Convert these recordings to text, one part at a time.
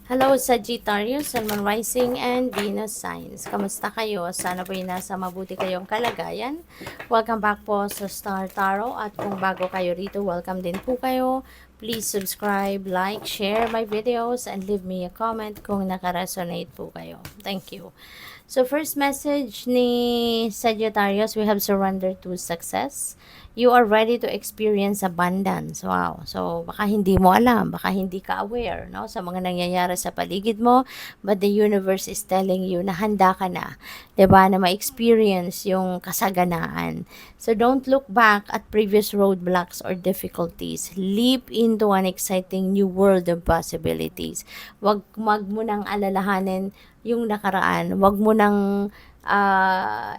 Hello Sagittarius, Sun, Moon Rising, and Venus signs. Kamusta kayo? Sana po'y nasa mabuti kayong kalagayan. Welcome back po sa Star Tarot. At kung bago kayo rito, welcome din po kayo. Please subscribe, like, share my videos, and leave me a comment kung nakaresonate po kayo. Thank you. So first message ni Sagittarius, we have surrendered to success. You are ready to experience abundance. Wow. So, baka hindi mo alam, baka hindi ka aware, no, sa mga nangyayari sa paligid mo, but the universe is telling you na handa ka na, 'di ba, na ma-experience yung kasaganaan. So, don't look back at previous roadblocks or difficulties. Leap into an exciting new world of possibilities. Wag mo nang alalahanin yung nakaraan. Wag mo nang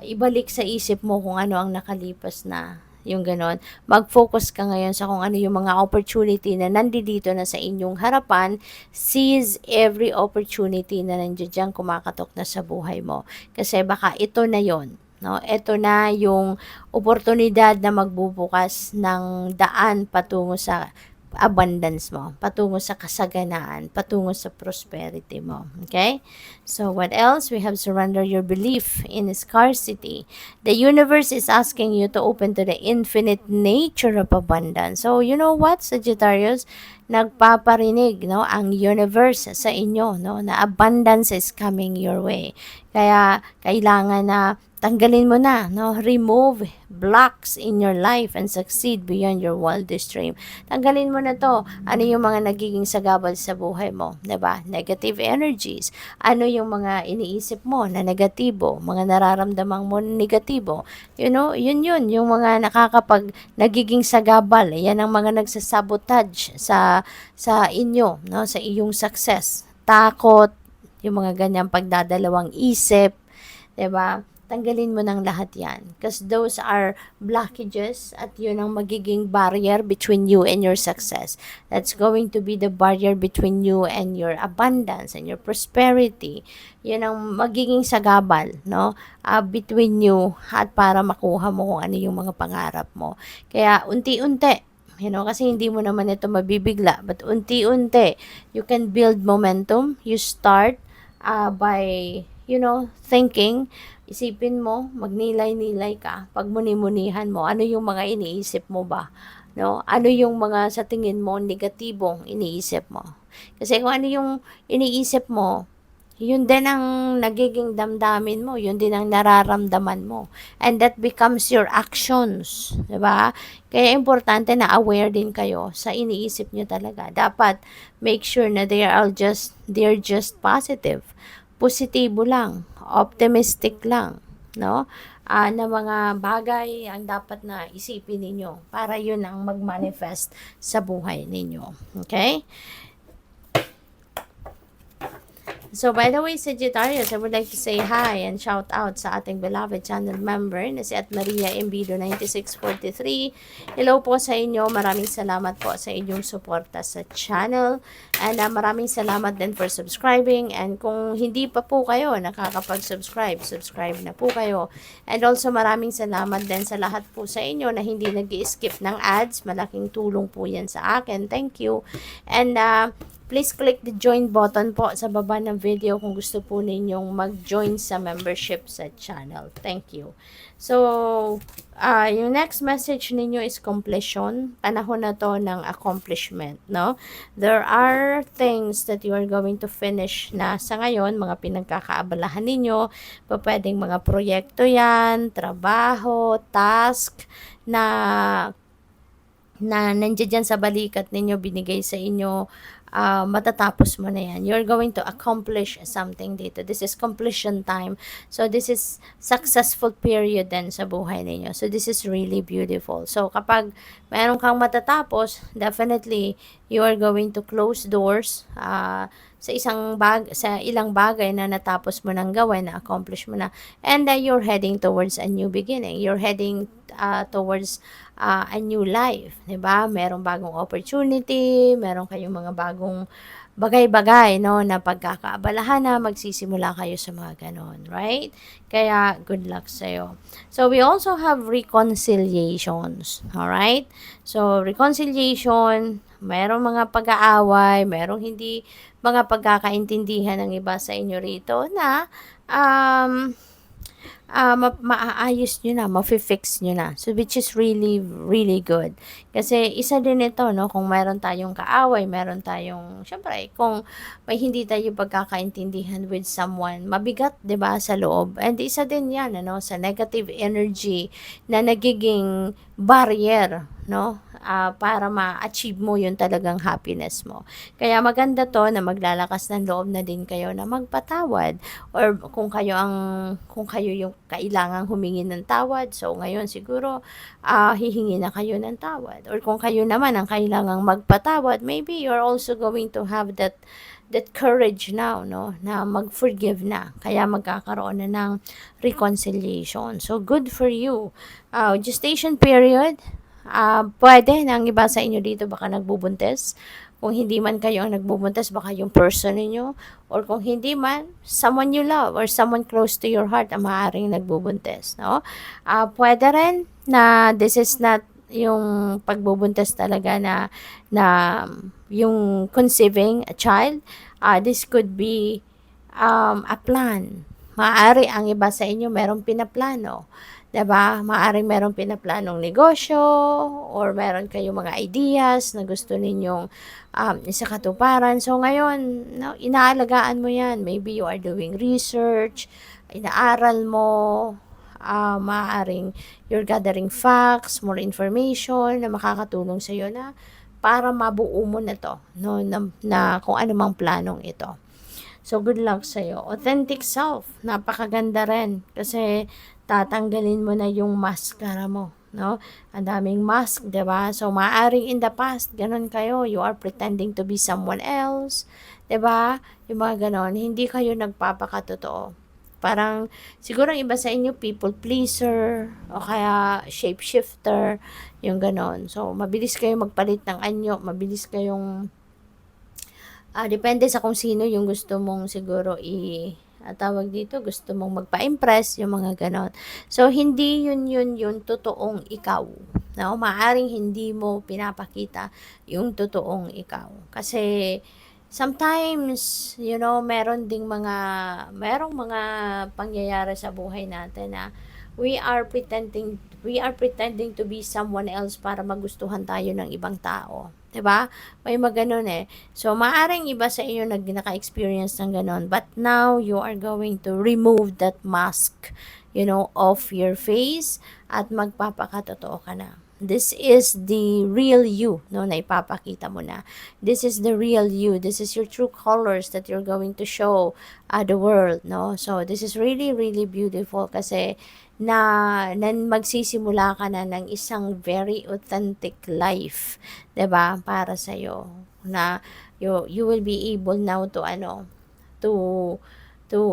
ibalik sa isip mo kung ano ang nakalipas na, yung gano'n. Mag-focus ka ngayon sa kung ano yung mga opportunity na nandito na sa inyong harapan. Seize every opportunity na nandiyan kumakatok na sa buhay mo. Kasi baka ito na yon, no? Ito na yung oportunidad na magbubukas ng daan patungo sa abundance mo, patungo sa kasaganaan, patungo sa prosperity mo. Okay? So, what else? We have surrender your belief in scarcity. The universe is asking you to open to the infinite nature of abundance. So, you know what, Sagittarius? Nagpaparinig, no, ang universe sa inyo, no, na abundance is coming your way. Kaya, kailangan na tanggalin mo na, no, remove blocks in your life and succeed beyond your wildest dream. Tanggalin mo na to. Ano yung mga nagiging sagabal sa buhay mo, 'di ba? Negative energies. Ano yung mga iniisip mo na negatibo, mga nararamdaman mo na negatibo. You know, yun yung mga nagiging sagabal. Yan ang mga nagsasabotage sa inyo, no, sa iyong success. Takot, yung mga ganyang pagdadalawang isip, 'di ba? Tanggalin mo ng lahat yan. Because those are blockages at yun ang magiging barrier between you and your success. That's going to be the barrier between you and your abundance and your prosperity. Yun ang magiging sagabal, no? Between you at para makuha mo kung ano yung mga pangarap mo. Kaya unti-unti, kasi hindi mo naman ito mabibigla, but unti-unti, you can build momentum. You start by, thinking. Isipin mo, magnilay-nilay ka, pagmuni-munihan mo, ano yung mga iniisip mo ba? No? Ano yung mga sa tingin mo negatibong iniisip mo? Kasi kung ano yung iniisip mo, yun din ang nagiging damdamin mo, yun din ang nararamdaman mo. And that becomes your actions, 'di ba? Kaya importante na aware din kayo sa iniisip niyo talaga. Dapat make sure na they're just positive. Positibo lang, optimistic lang, no? Na mga bagay ang dapat na isipin ninyo para yun ang mag-manifest sa buhay ninyo. Okay? So, by the way, Sagittarius, I would like to say hi and shout out sa ating beloved channel member na si Maria Embido 9643. Hello po sa inyo. Maraming salamat po sa inyong suporta sa channel. And maraming salamat din for subscribing. And kung hindi pa po kayo nakakapag-subscribe, subscribe na po kayo. And also maraming salamat din sa lahat po sa inyo na hindi nag-skip ng ads. Malaking tulong po yan sa akin. Thank you. And please click the join button po sa baba ng video kung gusto po ninyong mag-join sa membership sa channel. Thank you. So, yung next message ninyo is completion. Panahon na to ng accomplishment, no? There are things that you are going to finish na sa ngayon, mga pinagkakaabalahan ninyo. Pwedeng mga proyekto yan, trabaho, task, na nandiyan dyan sa balikat ninyo, binigay sa inyo, matatapos mo na yan. You're going to accomplish something dito. This is completion time. So, this is successful period din sa buhay ninyo. So, this is really beautiful. So, kapag meron kang matatapos, definitely, you are going to close doors sa ilang bagay na natapos mo nang gawin, na accomplish mo na. And you're heading towards a new beginning. You're heading towards a new life, 'di ba? Merong bagong opportunity, meron kayong mga bagong bagay-bagay, no, na pagkakaabalahan na magsisimula kayo sa mga ganon, right? Kaya good luck sa'yo. So we also have reconciliations, all right? So reconciliation, Merong mga pag-aaway, merong hindi mga pagkakaintindihan ng iba sa inyo rito na um, maaayos nyo na, mafi-fix nyo na. So, which is really, really good. Kasi, isa din ito, no, kung meron tayong kaaway, meron tayong, syempre, kung may hindi tayo pagkakaintindihan with someone, mabigat, 'di ba, sa loob. And isa din yan, ano, sa negative energy na nagiging barrier, no, para ma-achieve mo yung talagang happiness mo. Kaya maganda to na maglalakas ng loob na din kayo na magpatawad, or kung kayo yung kailangang humingi ng tawad, so ngayon siguro hihingi na kayo ng tawad. Or kung kayo naman ang kailangang magpatawad, maybe you're also going to have that courage now, no, na mag-forgive na. Kaya magkakaroon na ng reconciliation. So, good for you. Gestation period, pwede ng iba sa inyo dito baka nagbubuntis. Kung hindi man kayo ang nagbubuntis, baka yung person ninyo. Or kung hindi man, someone you love or someone close to your heart ang maaaring nagbubuntis. No? Pwede rin na this is not yung pagbubuntis talaga na yung conceiving a child. This could be a plan. Maaari ang iba sa inyo merong pinaplano. 'Di ba? Maaaring merong pinaplanong negosyo or meron kayong mga ideas na gusto ninyong isakatuparan. So ngayon, no, inaalagaan mo 'yan. Maybe you are doing research, inaaral mo, maaaring you're gathering facts, more information na makakatulong sa iyo na para mabuo mo na 'to, no, na kung ano mang planong ito. So, good luck sa'yo. Authentic self, napakaganda rin. Kasi, tatanggalin mo na yung maskara mo, no? Ang daming mask, 'di ba? So, maaring in the past, ganun kayo. You are pretending to be someone else, 'di ba? Yung mga ganon. Hindi kayo nagpapakatotoo. Parang, siguro ang iba sa inyo, people pleaser, o kaya shapeshifter, yung ganon. So, mabilis kayong magpalit ng anyo, mabilis kayong depende sa kung sino yung gusto mong siguro tawag dito, gusto mong magpa-impress, yung mga ganon. So, hindi yun totoong ikaw. No? Maaring hindi mo pinapakita yung totoong ikaw. Kasi, sometimes, merong mga pangyayari sa buhay natin na we are pretending to be someone else para magustuhan tayo ng ibang tao. 'Di ba? May maganon eh. So, maaring iba sa inyo naka-experience ng ganon. But now, you are going to remove that mask, off your face at magpapakatotoo ka na. This is the real you, no, na ipapakita mo na. This is the real you. This is your true colors that you're going to show the world, no? So, this is really, really beautiful kasi na magsisimula ka na ng isang very authentic life, 'di ba? Para sa iyo na you will be able now to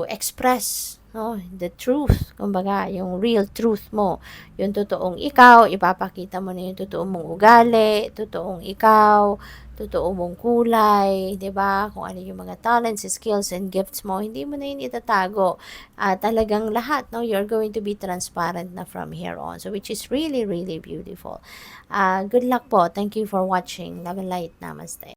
express, no, the truth, kumbaga yung real truth mo, yung totoong ikaw, ipapakita mo na yung totoong mong ugali, totoong ikaw, totoo mong kulay, 'di ba? Kung ano yung mga talents, skills and gifts mo, hindi mo na yun itatago. Talagang lahat, no, you're going to be transparent na from here on. So which is really, really beautiful. Good luck po. Thank you for watching. Love and light. Namaste.